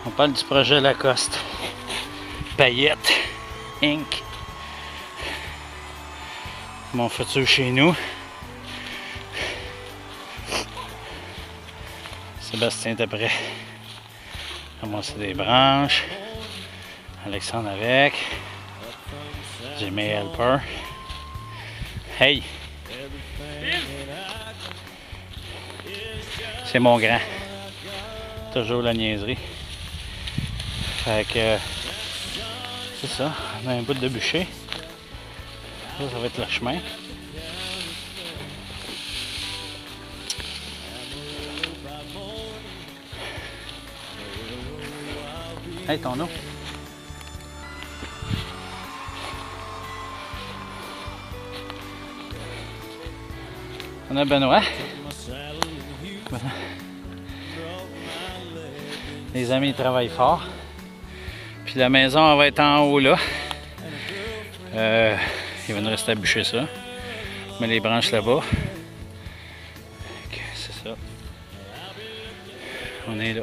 On parle du projet Lacoste. Paillettes Inc. Mon futur chez nous. Sébastien est prêt. Ramasser des branches. Alexandre avec. J'ai mes helpers. Hey! C'est mon grand. Toujours la niaiserie. Fait que c'est ça. On a un bout de bûcher. Ça va être le chemin. Hey, ton eau. On a Benoît. Voilà. Les amis ils travaillent fort. Puis la maison elle va être en haut là. Il va nous rester à bûcher ça. On met les branches là-bas. C'est ça. On est là.